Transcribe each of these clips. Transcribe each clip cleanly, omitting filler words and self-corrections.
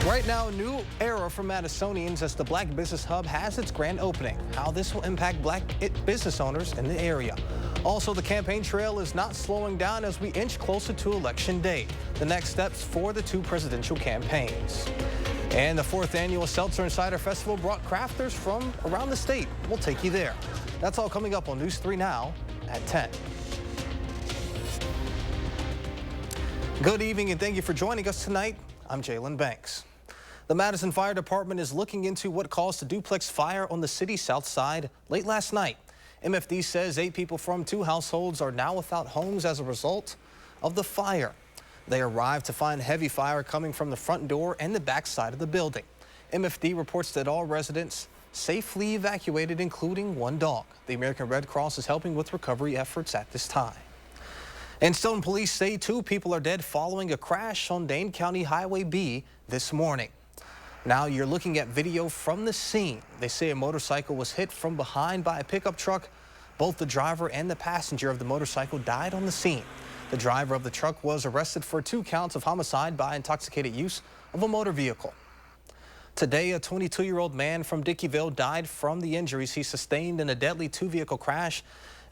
Right now, a new era for Madisonians as the Black Business Hub has its grand opening. How this will impact Black business owners in the area. Also, the campaign trail is not slowing down as we inch closer to Election Day. The next steps for the two presidential campaigns. And the 4th annual Seltzer and Cider Festival brought crafters from around the state. We'll take you there. That's all coming up on News 3 Now at 10. Good evening and thank you for joining us tonight. I'm Jalen Banks. The Madison Fire Department is looking into what caused the duplex fire on the city's south side late last night. MFD says 8 people from 2 households are now without homes as a result of the fire. They arrived to find heavy fire coming from the front door and the back side of the building. MFD reports that all residents safely evacuated, including 1 dog. The American Red Cross is helping with recovery efforts at this time. And Stoughton police say 2 people are dead following a crash on Dane County Highway B this morning. Now you're looking at video from the scene. They say a motorcycle was hit from behind by a pickup truck. Both the driver and the passenger of the motorcycle died on the scene. The driver of the truck was arrested for 2 counts of homicide by intoxicated use of a motor vehicle. Today, a 22-year-old man from Dickeyville died from the injuries he sustained in a deadly 2-vehicle crash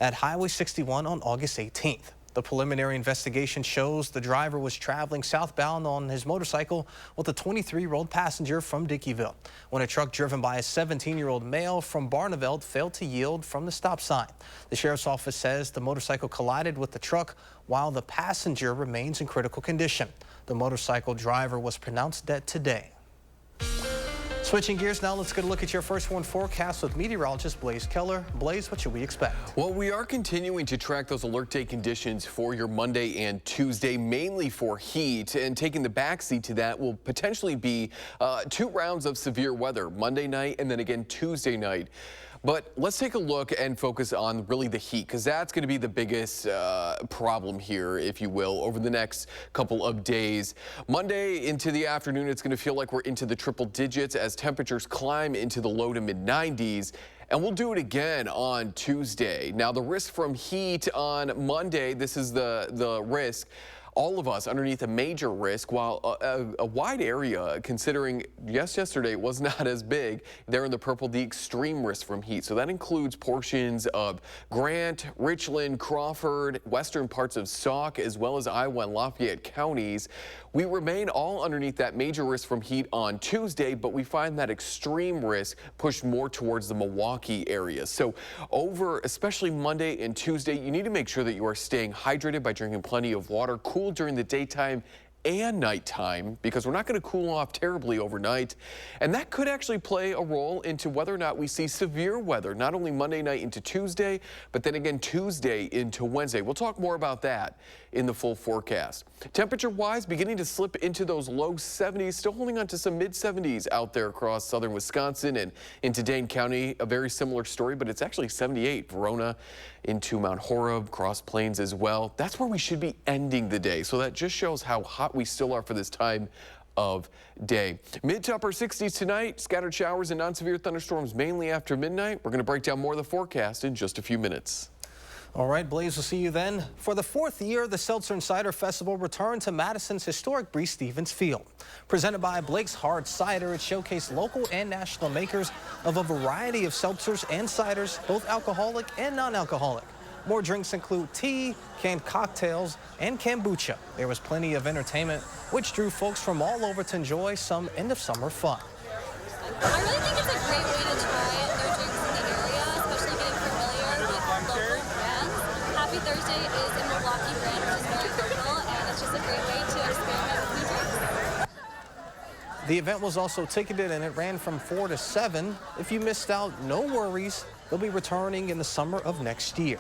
at Highway 61 on August 18th. The preliminary investigation shows the driver was traveling southbound on his motorcycle with a 23-year-old passenger from Dickeyville when a truck driven by a 17-year-old male from Barneveld failed to yield from the stop sign. The sheriff's office says the motorcycle collided with the truck while the passenger remains in critical condition. The motorcycle driver was pronounced dead today. Switching gears now, let's get a look at your first one forecast with meteorologist Blaze Keller. Blaze, what should we expect? Well, we are continuing to track those alert day conditions for your Monday and Tuesday, mainly for heat. And taking the backseat to that will potentially be 2 rounds of severe weather, Monday night and then again Tuesday night. But let's take a look and focus on really the heat, because that's going to be the biggest problem here, if you will, over the next couple of days. Monday into the afternoon, it's going to feel like we're into the triple digits as temperatures climb into the low to mid 90s. And we'll do it again on Tuesday. Now, the risk from heat on Monday, this is the risk. All of us underneath a major risk, while a wide area, considering yesterday was not as big. There in the purple, the extreme risk from heat. So that includes portions of Grant, Richland, Crawford, western parts of Sauk, as well as Iowa and Lafayette counties. We remain all underneath that major risk from heat on Tuesday, but we find that extreme risk pushed more towards the Milwaukee area. So over especially Monday and Tuesday, you need to make sure that you are staying hydrated by drinking plenty of water, cool during the daytime and nighttime, because we're not going to cool off terribly overnight. And that could actually play a role into whether or not we see severe weather, not only Monday night into Tuesday, but then again Tuesday into Wednesday. We'll talk more about that in the full forecast. Temperature-wise, beginning to slip into those low 70s, still holding on to some mid-70s out there across southern Wisconsin and into Dane County. A very similar story, but it's actually 78. Verona into Mount Horeb, Cross Plains as well. That's where we should be ending the day. So that just shows how hot we still are for this time of day. Mid to upper 60s tonight, scattered showers and non-severe thunderstorms mainly after midnight. We're going to break down more of the forecast in just a few minutes. All right, Blaze, we'll see you then. For the 4th year, the Seltzer and Cider Festival returned to Madison's historic Bree Stevens Field. Presented by Blake's Hard Cider, it showcased local and national makers of a variety of seltzers and ciders, both alcoholic and non-alcoholic. More drinks include tea, canned cocktails, and kombucha. There was plenty of entertainment, which drew folks from all over to enjoy some end-of-summer fun. I really think it's a great way to try their drinks in the area, especially getting familiar with local brands. Happy Thursday is a Milwaukee brand, which is very local, and it's just a great way to experiment with new drinks. The event was also ticketed and it ran from 4 to 7. If you missed out, no worries. They'll be returning in the summer of next year.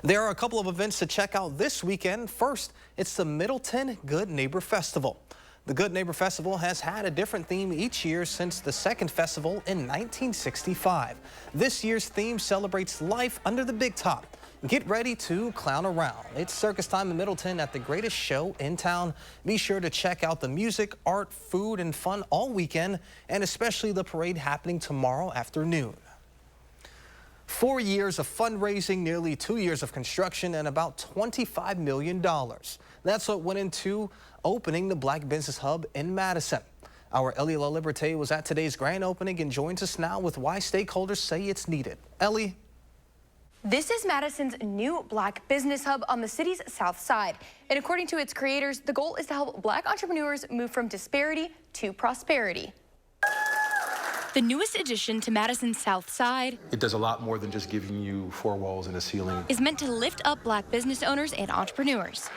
There are a couple of events to check out this weekend. First, it's the Middleton Good Neighbor Festival. The Good Neighbor Festival has had a different theme each year since the second festival in 1965. This year's theme celebrates life under the big top. Get ready to clown around. It's circus time in Middleton at the greatest show in town. Be sure to check out the music, art, food, and fun all weekend, and especially the parade happening tomorrow afternoon. 4 years of fundraising, nearly 2 years of construction, and about $25 million. That's what went into opening the Black Business Hub in Madison. Our Ellie La Liberté was at today's grand opening and joins us now with why stakeholders say it's needed. Ellie? This is Madison's new Black Business Hub on the city's south side. And according to its creators, the goal is to help Black entrepreneurs move from disparity to prosperity. The newest addition to Madison's south side, it does a lot more than just giving you four walls and a ceiling, is meant to lift up Black business owners and entrepreneurs.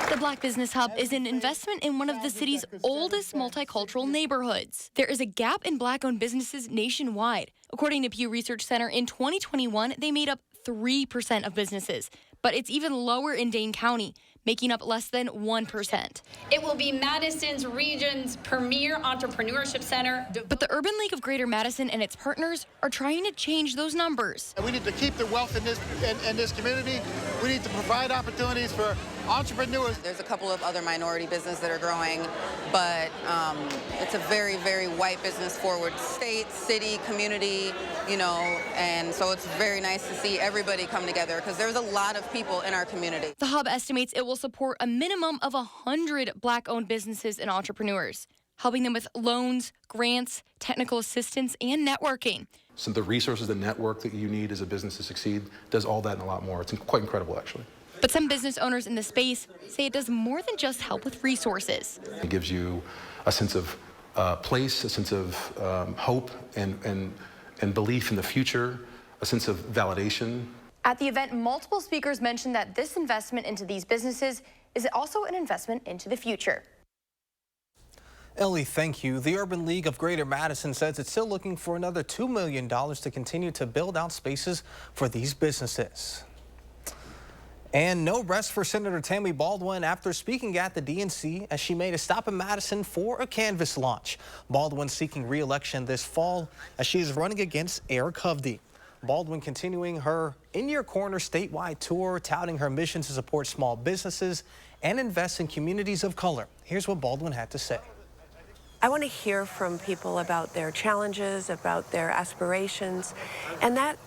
The Black Business Hub is an investment in one of the city's oldest multicultural neighborhoods. There is a gap in Black-owned businesses nationwide. According to Pew Research Center, in 2021, they made up 3% of businesses, but it's even lower in Dane County, making up less than 1%. It will be Madison's region's premier entrepreneurship center. But the Urban League of Greater Madison and its partners are trying to change those numbers. We need to keep the wealth in this community. We need to provide opportunities for entrepreneurs. There's a couple of other minority businesses that are growing, but it's a very, very white business forward state, city, community, you know, and so it's very nice to see everybody come together because there's a lot of people in our community. The hub estimates it will support a minimum of 100 Black-owned businesses and entrepreneurs, helping them with loans, grants, technical assistance, and networking. So the resources, the network that you need as a business to succeed does all that and a lot more. It's quite incredible, actually. But some business owners in the space say it does more than just help with resources. It gives you a sense of place, a sense of hope and belief in the future, a sense of validation. At the event, multiple speakers mentioned that this investment into these businesses is also an investment into the future. Ellie, thank you. The Urban League of Greater Madison says it's still looking for another $2 million to continue to build out spaces for these businesses. And no rest for Senator Tammy Baldwin after speaking at the DNC as she made a stop in Madison for a canvass launch. Baldwin seeking re-election this fall as she is running against Eric Hovde. Baldwin continuing her In Your Corner statewide tour, touting her mission to support small businesses and invest in communities of color. Here's what Baldwin had to say. I want to hear from people about their challenges, about their aspirations, and that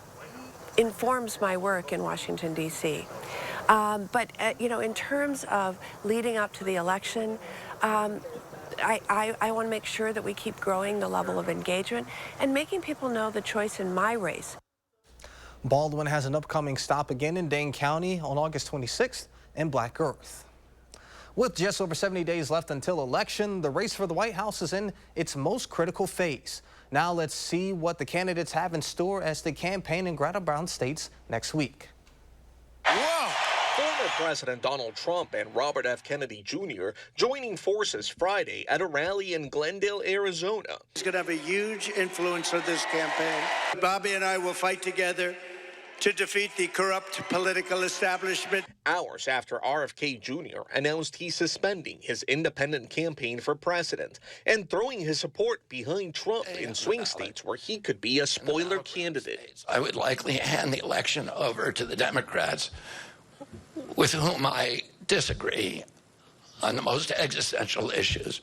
informs my work in Washington, D.C. But you know, in terms of leading up to the election, I want to make sure that we keep growing the level of engagement and making people know the choice in my race. Baldwin has an upcoming stop again in Dane County on August 26th in Black Earth. With just over 70 days left until election, the race for the White House is in its most critical phase. Now let's see what the candidates have in store as they campaign in battleground states next week. Whoa! Former President Donald Trump and Robert F. Kennedy Jr. joining forces Friday at a rally in Glendale, Arizona. He's going to have a huge influence on this campaign. Bobby and I will fight together to defeat the corrupt political establishment. Hours after RFK Jr. announced he's suspending his independent campaign for president and throwing his support behind Trump in swing states where he could be a spoiler candidate. I would likely hand the election over to the Democrats, with whom I disagree on the most existential issues: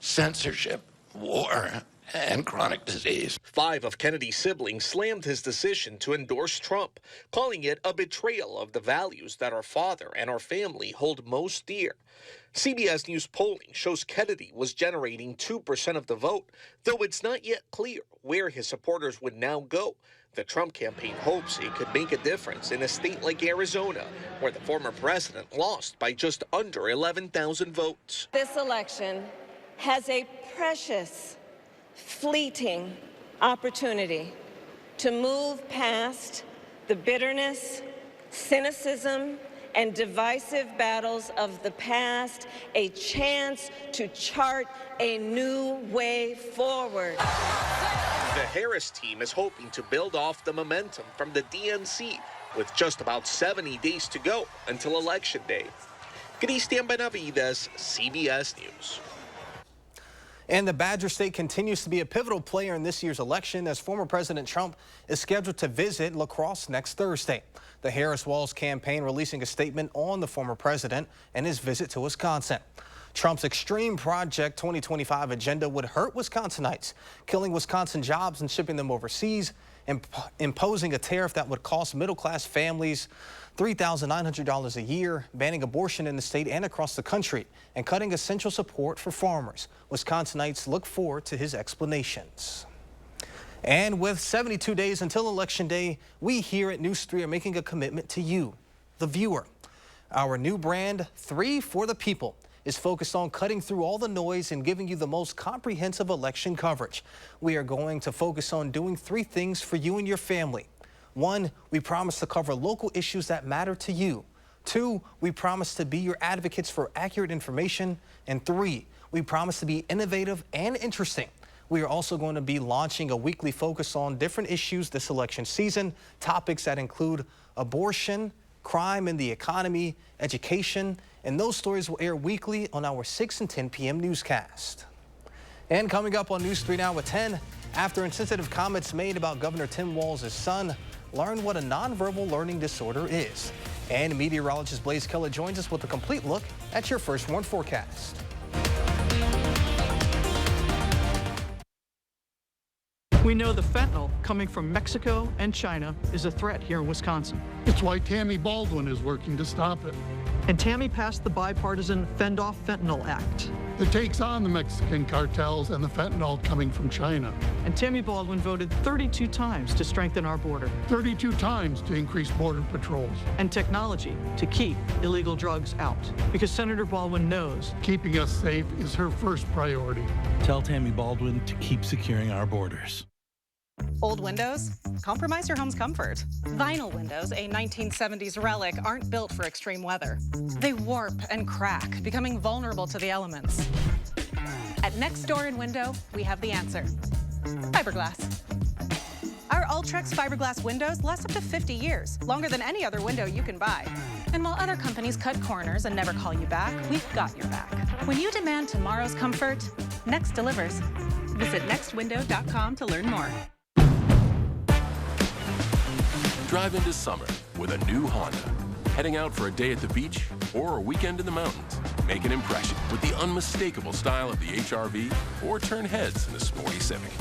censorship, war, and chronic disease. 5 of Kennedy's siblings slammed his decision to endorse Trump, calling it a betrayal of the values that our father and our family hold most dear. CBS News polling shows Kennedy was generating 2% of the vote, though it's not yet clear where his supporters would now go. The Trump campaign hopes it could make a difference in a state like Arizona, where the former president lost by just under 11,000 votes. This election has a precious, fleeting opportunity to move past the bitterness, cynicism, and divisive battles of the past, a chance to chart a new way forward. The Harris team is hoping to build off the momentum from the DNC with just about 70 days to go until Election Day. Cristian Benavides, CBS News. And the Badger State continues to be a pivotal player in this year's election as former President Trump is scheduled to visit La Crosse next Thursday. The Harris-Walz campaign releasing a statement on the former president and his visit to Wisconsin. Trump's Extreme Project 2025 agenda would hurt Wisconsinites, killing Wisconsin jobs and shipping them overseas, imposing a tariff that would cost middle-class families $3,900 a year, banning abortion in the state and across the country, and cutting essential support for farmers. Wisconsinites look forward to his explanations. And with 72 days until Election Day, we here at News 3 are making a commitment to you, the viewer. Our new brand, 3 for the People, is focused on cutting through all the noise and giving you the most comprehensive election coverage. We are going to focus on doing 3 things for you and your family. 1, we promise to cover local issues that matter to you. 2, we promise to be your advocates for accurate information. And 3, we promise to be innovative and interesting. We are also going to be launching a weekly focus on different issues this election season, topics that include abortion, crime and the economy, education, and those stories will air weekly on our 6 and 10 p.m. newscast. And coming up on News 3 Now at 10, after insensitive comments made about Governor Tim Walz' son, learn what a nonverbal learning disorder is. And meteorologist Blaze Keller joins us with a complete look at your first warn forecast. We know the fentanyl coming from Mexico and China is a threat here in Wisconsin. It's why Tammy Baldwin is working to stop it. And Tammy passed the bipartisan Fend Off Fentanyl Act. It takes on the Mexican cartels and the fentanyl coming from China. And Tammy Baldwin voted 32 times to strengthen our border. 32 times to increase border patrols. And technology to keep illegal drugs out. Because Senator Baldwin knows keeping us safe is her first priority. Tell Tammy Baldwin to keep securing our borders. Old windows compromise your home's comfort. Vinyl windows, a 1970s relic, aren't built for extreme weather. They warp and crack, becoming vulnerable to the elements. At Next Door and Window, we have the answer. Fiberglass. Our Ultrex fiberglass windows last up to 50 years, longer than any other window you can buy. And while other companies cut corners and never call you back, we've got your back. When you demand tomorrow's comfort, Next delivers. Visit nextwindow.com to learn more. Drive into summer with a new Honda. Heading out for a day at the beach or a weekend in the mountains. Make an impression with the unmistakable style of the HR-V or turn heads in the sporty Civic.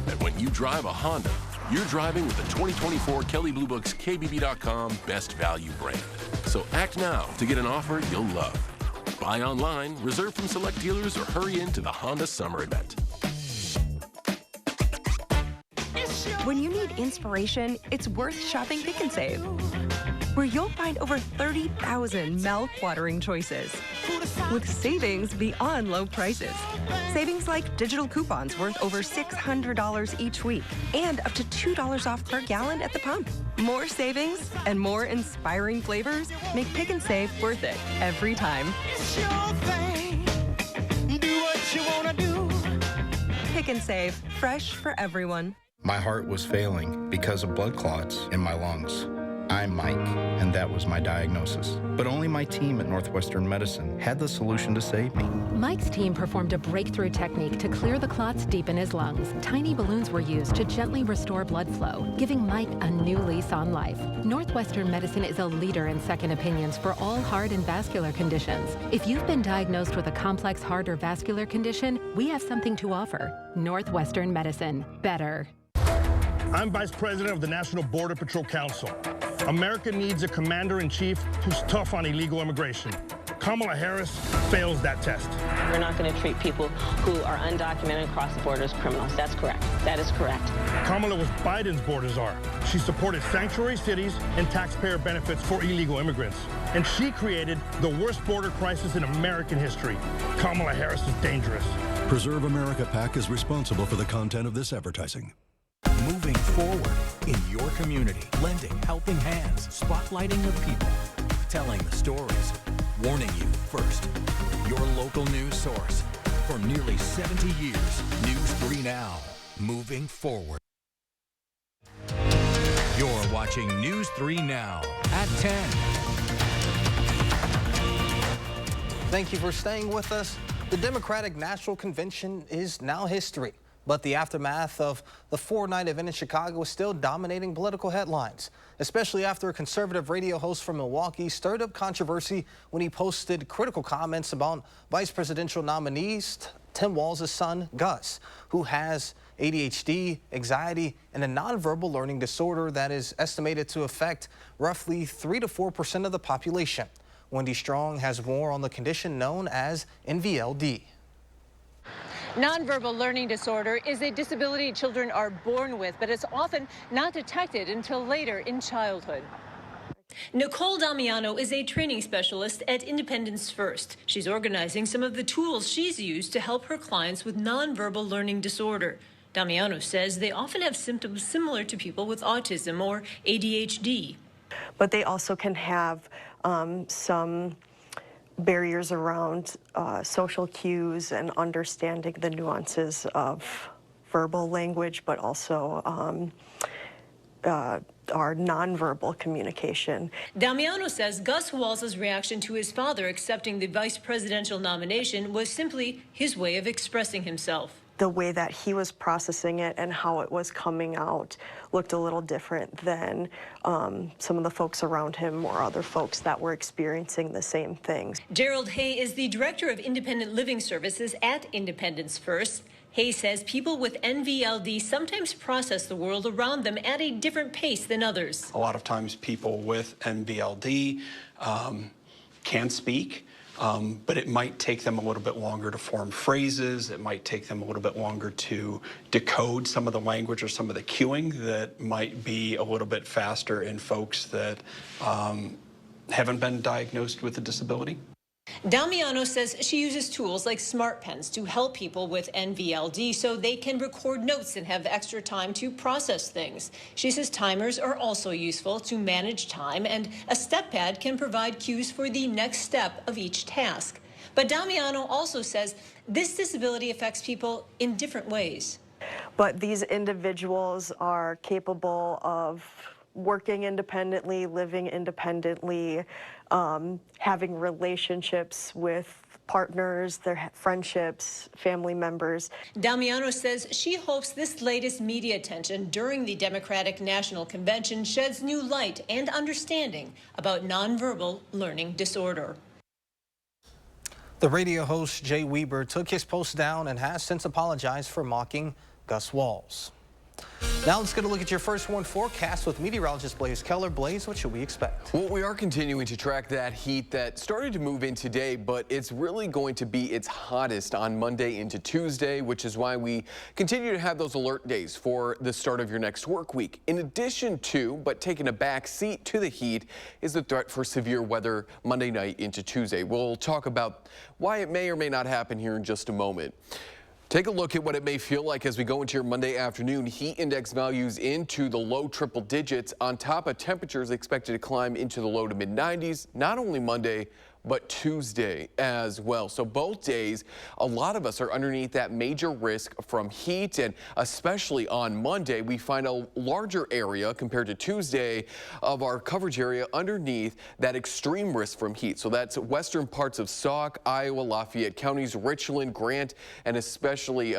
And when you drive a Honda, you're driving with the 2024 Kelley Blue Book's KBB.com Best Value brand. So act now to get an offer you'll love. Buy online, reserve from select dealers, or hurry into the Honda Summer Event. When you need inspiration, it's worth shopping Pick and Save, where you'll find over 30,000 mouth-watering choices with savings beyond low prices. Savings like digital coupons worth over $600 each week and up to $2 off per gallon at the pump. More savings and more inspiring flavors make Pick and Save worth it every time. It's your thing. Do what you wanna do. Pick and Save, fresh for everyone. My heart was failing because of blood clots in my lungs. I'm Mike, and that was my diagnosis. But only my team at Northwestern Medicine had the solution to save me. Mike's team performed a breakthrough technique to clear the clots deep in his lungs. Tiny balloons were used to gently restore blood flow, giving Mike a new lease on life. Northwestern Medicine is a leader in second opinions for all heart and vascular conditions. If you've been diagnosed with a complex heart or vascular condition, we have something to offer. Northwestern Medicine. Better. I'm Vice President of the National Border Patrol Council. America needs a commander-in-chief who's tough on illegal immigration. Kamala Harris fails that test. We're not going to treat people who are undocumented and cross the border as criminals. That's correct. That is correct. Kamala was Biden's border czar. She supported sanctuary cities and taxpayer benefits for illegal immigrants. And she created the worst border crisis in American history. Kamala Harris is dangerous. Preserve America PAC is responsible for the content of this advertising. Moving forward in your community, lending helping hands, spotlighting the people, telling the stories, warning you first. Your local news source for nearly 70 years. News 3 Now, moving forward. You're watching News 3 Now at 10. Thank you for staying with us. The Democratic National Convention is now history. But the aftermath of the four-night event in Chicago is still dominating political headlines, especially after a conservative radio host from Milwaukee stirred up controversy when he posted critical comments about vice presidential nominees Tim Walz's son, Gus, who has ADHD, anxiety, and a nonverbal learning disorder that is estimated to affect roughly 3 to 4% of the population. Wendy Strong has more on the condition known as NVLD. Nonverbal learning disorder is a disability children are born with, but it's often not detected until later in childhood. Nicole Damiano is a training specialist at Independence First. She's organizing some of the tools she's used to help her clients with nonverbal learning disorder. Damiano says they often have symptoms similar to people with autism or ADHD. But they also can have some barriers around social cues and understanding the nuances of verbal language, but also our nonverbal communication. Damiano says Gus Walz's reaction to his father accepting the vice presidential nomination was simply his way of expressing himself. The way that he was processing it and how it was coming out looked a little different than some of the folks around him or other folks that were experiencing the same things. Gerald Hay is the director of independent living services at Independence First. Hay says people with NVLD sometimes process the world around them at a different pace than others. A lot of times people with NVLD can speak, but it might take them a little bit longer to form phrases. It might take them a little bit longer to decode some of the language or some of the cueing that might be a little bit faster in folks that haven't been diagnosed with a disability. Damiano says she uses tools like smart pens to help people with NVLD so they can record notes and have extra time to process things. She says timers are also useful to manage time, and a step pad can provide cues for the next step of each task. But Damiano also says this disability affects people in different ways. But these individuals are capable of working independently, living independently, having relationships with partners, their friendships, family members. Damiano says she hopes this latest media attention during the Democratic National Convention sheds new light and understanding about nonverbal learning disorder. The radio host Jay Weber took his post down and has since apologized for mocking Gus Walz. Now let's get a look at your first warn forecast with meteorologist Blaze Keller. Blaze, what should we expect? Well, we are continuing to track that heat that started to move in today, but it's really going to be its hottest on Monday into Tuesday, which is why we continue to have those alert days for the start of your next work week. In addition to, but taking a back seat to the heat, is the threat for severe weather Monday night into Tuesday. We'll talk about why it may or may not happen here in just a moment. Take a look at what it may feel like as we go into your Monday afternoon. Heat index values into the low triple digits on top of temperatures expected to climb into the low to mid 90s, not only Monday, but Tuesday as well. So both days, a lot of us are underneath that major risk from heat, and especially on Monday, we find a larger area compared to Tuesday of our coverage area underneath that extreme risk from heat. So that's western parts of Sauk, Iowa, Lafayette counties, Richland, Grant, and especially,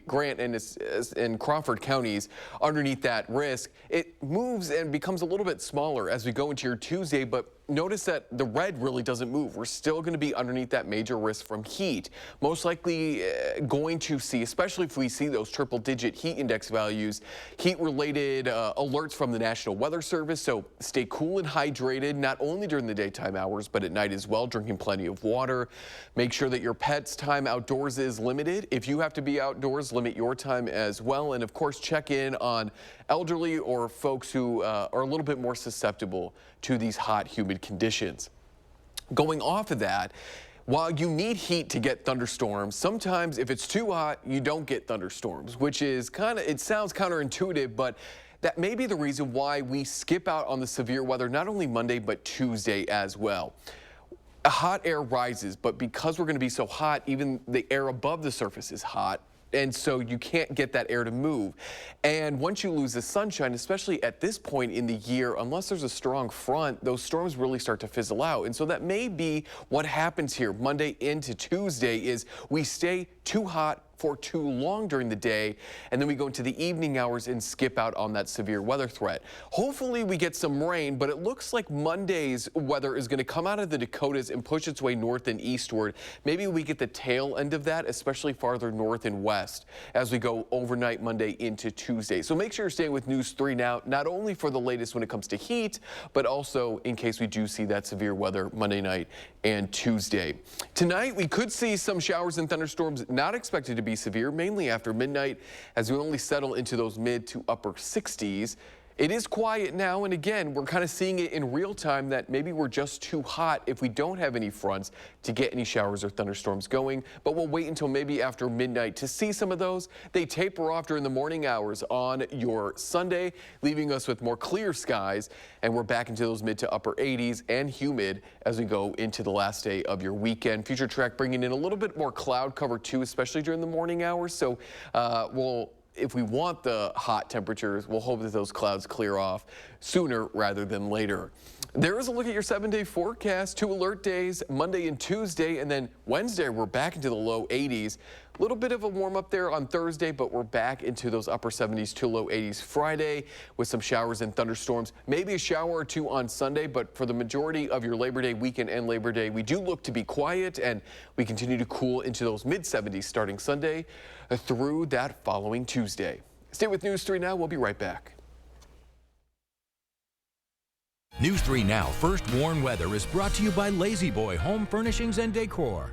Grant and Crawford counties underneath that risk. It moves and becomes a little bit smaller as we go into your Tuesday, but notice that the red really doesn't move. We're still going to be underneath that major risk from heat. Most likely going to see, especially if we see those triple-digit heat index values, heat-related alerts from the National Weather Service. So stay cool and hydrated, not only during the daytime hours, but at night as well, drinking plenty of water. Make sure that your pet's time outdoors is limited. If you have to be outdoors, limit your time as well. And of course, check in on elderly or folks who are a little bit more susceptible to these hot, humid conditions. Going off of that, while you need heat to get thunderstorms, sometimes if it's too hot, you don't get thunderstorms, which is it sounds counterintuitive, but that may be the reason why we skip out on the severe weather, not only Monday, but Tuesday as well. Hot air rises, but because we're going to be so hot, even the air above the surface is hot. And so you can't get that air to move. And once you lose the sunshine, especially at this point in the year, unless there's a strong front, those storms really start to fizzle out. And so that may be what happens here Monday into Tuesday is we stay too hot for too long during the day, and then we go into the evening hours and skip out on that severe weather threat. Hopefully we get some rain, but it looks like Monday's weather is going to come out of the Dakotas and push its way north and eastward. Maybe we get the tail end of that, especially farther north and west as we go overnight Monday into Tuesday. So make sure you're staying with News 3 now, not only for the latest when it comes to heat, but also in case we do see that severe weather Monday night and Tuesday. Tonight, we could see some showers and thunderstorms not expected to be severe, mainly after midnight, as we only settle into those mid to upper 60s. It is quiet now, and again, we're kind of seeing it in real time that maybe we're just too hot if we don't have any fronts to get any showers or thunderstorms going, but we'll wait until maybe after midnight to see some of those. They taper off during the morning hours on your Sunday, leaving us with more clear skies, and we're back into those mid to upper 80s and humid as we go into the last day of your weekend. Future Track bringing in a little bit more cloud cover too, especially during the morning hours, so if we want the hot temperatures, we'll hope that those clouds clear off sooner rather than later. There is a look at your 7-day forecast. 2 alert days, Monday and Tuesday, and then Wednesday, we're back into the low 80s. A little bit of a warm up there on Thursday, but we're back into those upper 70s to low 80s Friday with some showers and thunderstorms. Maybe a shower or two on Sunday, but for the majority of your Labor Day weekend and Labor Day, we do look to be quiet, and we continue to cool into those mid 70s starting Sunday through that following Tuesday. Stay with News 3 now. We'll be right back. News 3 Now First Warn Weather is brought to you by Lazy Boy Home Furnishings and Decor.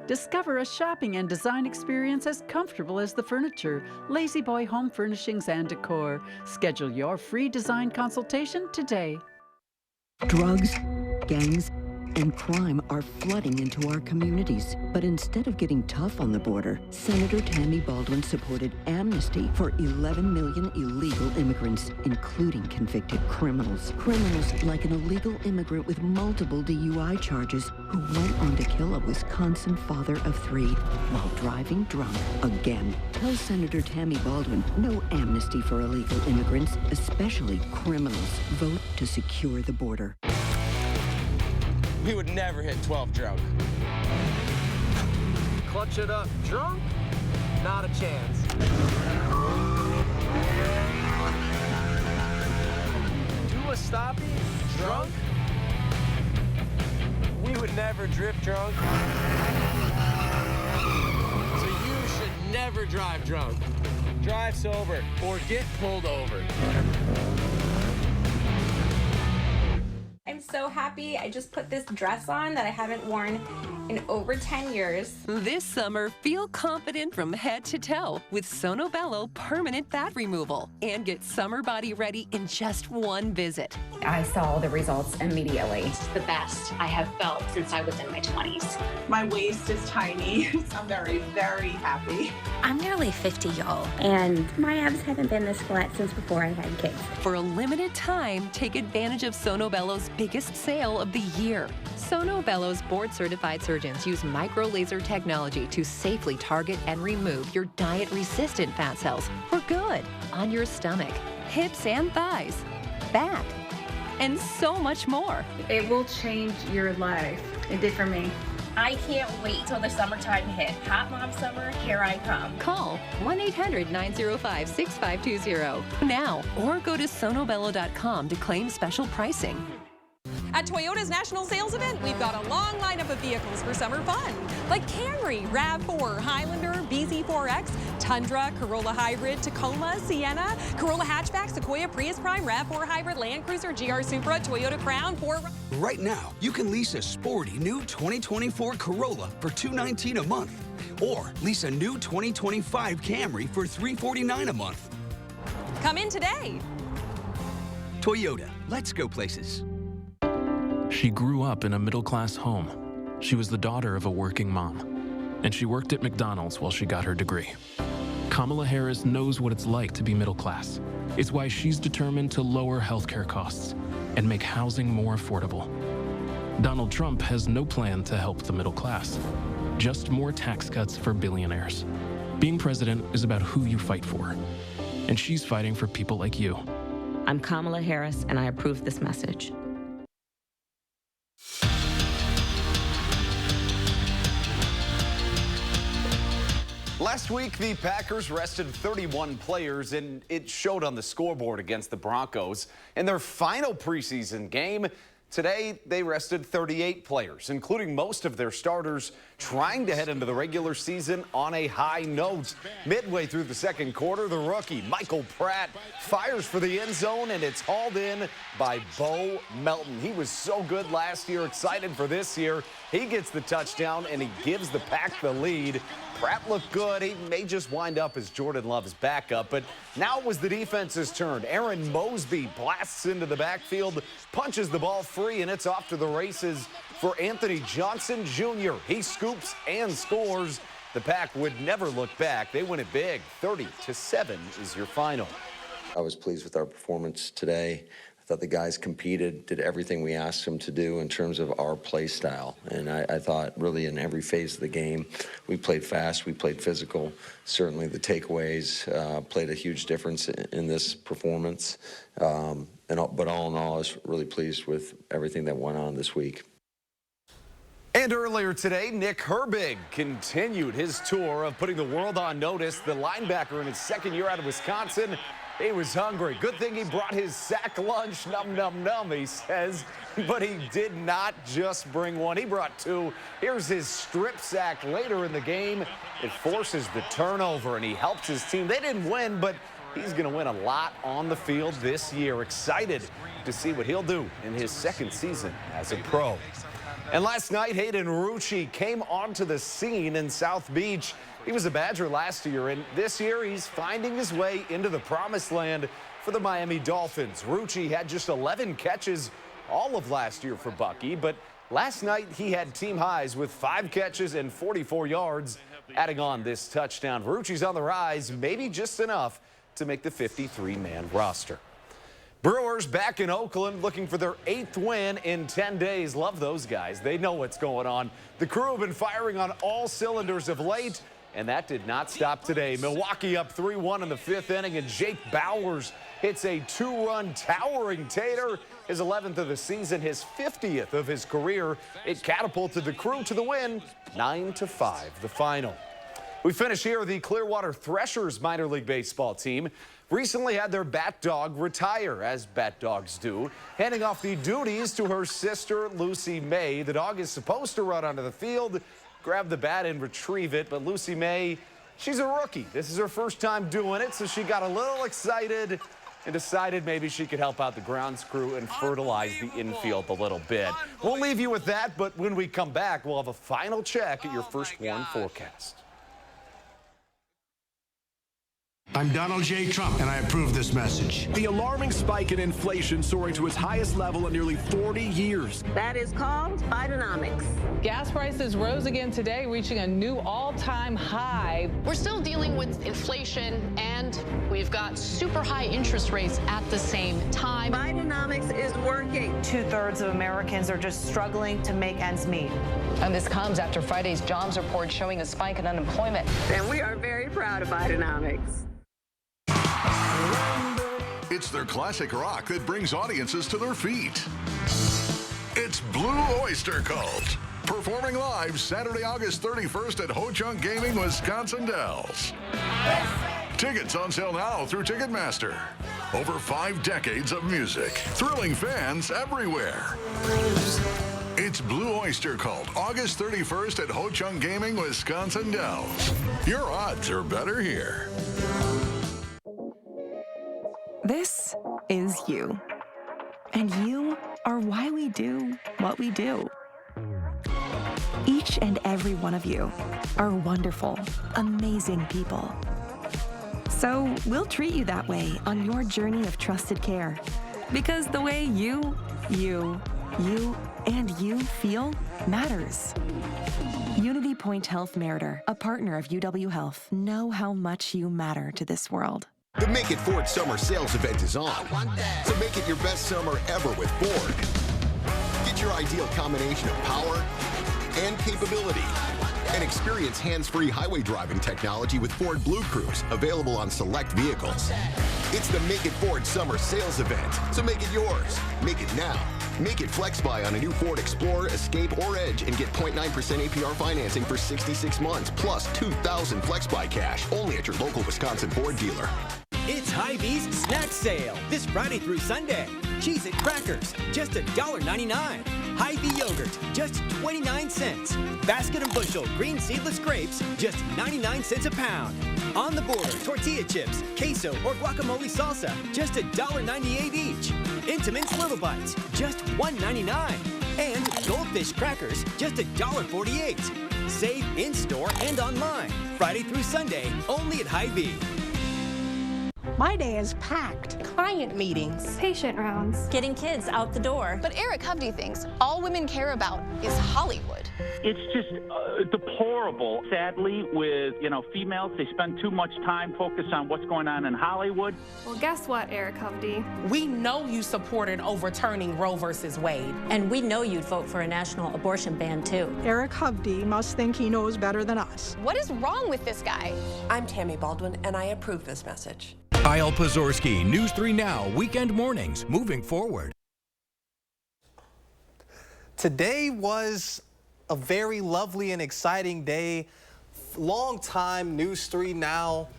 Discover a shopping and design experience as comfortable as the furniture. Lazy Boy Home Furnishings and Decor. Schedule your free design consultation today. Drugs, gangs, and crime are flooding into our communities. But instead of getting tough on the border, Senator Tammy Baldwin supported amnesty for 11 million illegal immigrants, including convicted criminals. Criminals like an illegal immigrant with multiple DUI charges who went on to kill a Wisconsin father of 3 while driving drunk again. Tell Senator Tammy Baldwin no amnesty for illegal immigrants, especially criminals. Vote to secure the border. We would never hit 12 drunk. Clutch it up drunk? Not a chance. Do a stoppie drunk? We would never drift drunk. So you should never drive drunk. Drive sober or get pulled over. I'm so happy. I just put this dress on that I haven't worn in over 10 years. This summer, feel confident from head to toe with Sono Bello Permanent Fat Removal and get summer body ready in just one visit. I saw the results immediately. It's the best I have felt since I was in my 20s. My waist is tiny. I'm very, very happy. I'm nearly 50, y'all, and my abs haven't been this flat since before I had kids. For a limited time, take advantage of Sono Bello's biggest sale of the year. Sono Bello's board-certified surgeons use micro-laser technology to safely target and remove your diet-resistant fat cells for good on your stomach, hips and thighs, back, and so much more. It will change your life. It did for me. I can't wait till the summertime hit. Hot Mom Summer, here I come. Call 1-800-905-6520 now or go to sonobello.com to claim special pricing. At Toyota's National Sales Event, we've got a long lineup of vehicles for summer fun, like Camry, RAV4, Highlander, BZ4X, Tundra, Corolla Hybrid, Tacoma, Sienna, Corolla Hatchback, Sequoia, Prius Prime, RAV4 Hybrid, Land Cruiser, GR Supra, Toyota Crown, Ford. Right now, you can lease a sporty new 2024 Corolla for $219 a month, or lease a new 2025 Camry for $349 a month. Come in today. Toyota, let's go places. She grew up in a middle-class home. She was the daughter of a working mom, and she worked at McDonald's while she got her degree. Kamala Harris knows what it's like to be middle class. It's why she's determined to lower healthcare costs and make housing more affordable. Donald Trump has no plan to help the middle class, just more tax cuts for billionaires. Being president is about who you fight for, and she's fighting for people like you. I'm Kamala Harris, and I approve this message. Last week, the Packers rested 31 players, and it showed on the scoreboard against the Broncos. In their final preseason game, today they rested 38 players, including most of their starters, trying to head into the regular season on a high note. Midway through the second quarter, the rookie, Michael Pratt, fires for the end zone, and it's hauled in by Bo Melton. He was so good last year, excited for this year. He gets the touchdown, and he gives the Pack the lead. Pratt looked good. He may just wind up as Jordan Love's backup, but now it was the defense's turn. Aaron Mosby blasts into the backfield, punches the ball free, and it's off to the races for Anthony Johnson Jr. He scoops and scores. The Pack would never look back. They win it big. 30-7 is your final. I was pleased with our performance today. I thought the guys competed, did everything we asked them to do in terms of our play style. And I thought really in every phase of the game, we played fast, we played physical. Certainly the takeaways played a huge difference in this performance. But all in all, I was really pleased with everything that went on this week. And earlier today, Nick Herbig continued his tour of putting the world on notice. The linebacker in his second year out of Wisconsin, he was hungry. Good thing he brought his sack lunch, num, num, num, he says. But he did not just bring one. He brought two. Here's his strip sack later in the game. It forces the turnover, and he helps his team. They didn't win, but he's going to win a lot on the field this year. Excited to see what he'll do in his second season as a pro. And last night, Hayden Rucci came onto the scene in South Beach. He was a Badger last year, and this year he's finding his way into the promised land for the Miami Dolphins. Rucci had just 11 catches all of last year for Bucky, but last night he had team highs with 5 catches and 44 yards, adding on this touchdown. Rucci's on the rise, maybe just enough to make the 53-man roster. Brewers back in Oakland looking for their 8th win in 10 days. Love those guys. They know what's going on. The crew have been firing on all cylinders of late, and that did not stop today. Milwaukee up 3-1 in the 5th inning, and Jake Bowers hits a 2-run towering tater. His 11th of the season, his 50th of his career. It catapulted the crew to the win, 9-5, the final. We finish here. The Clearwater Threshers minor league baseball team recently had their bat dog retire, as bat dogs do, handing off the duties to her sister, Lucy May. The dog is supposed to run onto the field, grab the bat, and retrieve it, but Lucy May, she's a rookie. This is her first time doing it, so she got a little excited and decided maybe she could help out the grounds crew and fertilize the infield a little bit. We'll leave you with that, but when we come back, we'll have a final check at your first warn forecast. I'm Donald J. Trump, and I approve this message. The alarming spike in inflation soaring to its highest level in nearly 40 years. That is called Bidenomics. Gas prices rose again today, reaching a new all-time high. We're still dealing with inflation, and we've got super high interest rates at the same time. Bidenomics is working. 2/3 of Americans are just struggling to make ends meet. And this comes after Friday's jobs report showing a spike in unemployment. And we are very proud of Bidenomics. It's their classic rock that brings audiences to their feet. It's Blue Oyster Cult, performing live Saturday, August 31st at Ho Chunk Gaming, Wisconsin Dells. Tickets on sale now through Ticketmaster. Over 5 decades of music, thrilling fans everywhere. It's Blue Oyster Cult, August 31st at Ho Chunk Gaming, Wisconsin Dells. Your odds are better here. This is you. And you are why we do what we do. Each and every one of you are wonderful, amazing people. So we'll treat you that way on your journey of trusted care. Because the way you feel matters. Unity Point Health Meritor, a partner of UW Health, know how much you matter to this world. The Make It Ford Summer Sales Event is on. So make it your best summer ever with Ford. Get your ideal combination of power and capability And experience hands-free highway driving technology with Ford Blue Cruise, available on select vehicles. It's the Make It Ford Summer Sales Event, so make it yours. Make it now. Make it flex buy on a new Ford Explorer, Escape, or Edge and get 0.9% APR financing for 66 months, plus $2,000 flex buy cash, only at your local Wisconsin Ford dealer. It's Hy-Vee's snack sale this Friday through Sunday. Cheez-It crackers, just $1.99. Hy-Vee yogurt, just 29 cents. Basket and Bushel green seedless grapes, just 99 cents a pound. On the Border tortilla chips, queso, or guacamole salsa, just $1.98 each. Intimates Little Bites, just $1.99. And Goldfish crackers, just $1.48. Save in-store and online. Friday through Sunday, only at Hy-Vee. My day is packed. Client meetings, patient rounds, getting kids out the door. But Eric Hovde thinks all women care about is Hollywood. It's just deplorable. Sadly, with, females, they spend too much time focused on what's going on in Hollywood. Well, guess what, Eric Hovde? We know you supported overturning Roe versus Wade. And we know you'd vote for a national abortion ban, too. Eric Hovde must think he knows better than us. What is wrong with this guy? I'm Tammy Baldwin, and I approve this message. Kyle Pozorski, News 3 Now, weekend mornings, moving forward. Today was a very lovely and exciting day. Long-time News 3 Now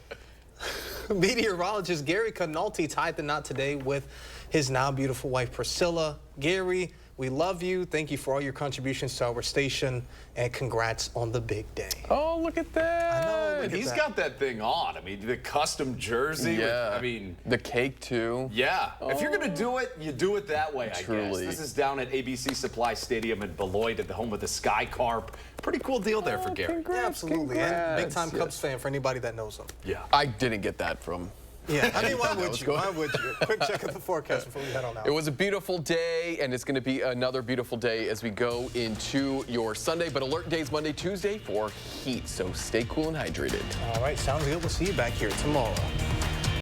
meteorologist Gary Canolti tied the knot today with his now beautiful wife Priscilla. Gary, we love you. Thank you for all your contributions to our station, and congrats on the big day. Oh, look at that. I know, look He's at got that thing on. I mean, the custom jersey. Yeah. With, the cake, too. Yeah. Oh. If you're going to do it, you do it that way, I Truly. guess. This is down at ABC Supply Stadium in Beloit at the home of the Sky Carp. Pretty cool deal there for Gary. Yeah, absolutely. And big-time Cubs fan for anybody that knows him. Yeah. I didn't get that from... Yeah, I mean, why would you? Why would you? Quick check of the forecast before we head on out. It was a beautiful day, and it's going to be another beautiful day as we go into your Sunday. But alert days Monday, Tuesday for heat, so stay cool and hydrated. All right, sounds good. We'll see you back here tomorrow.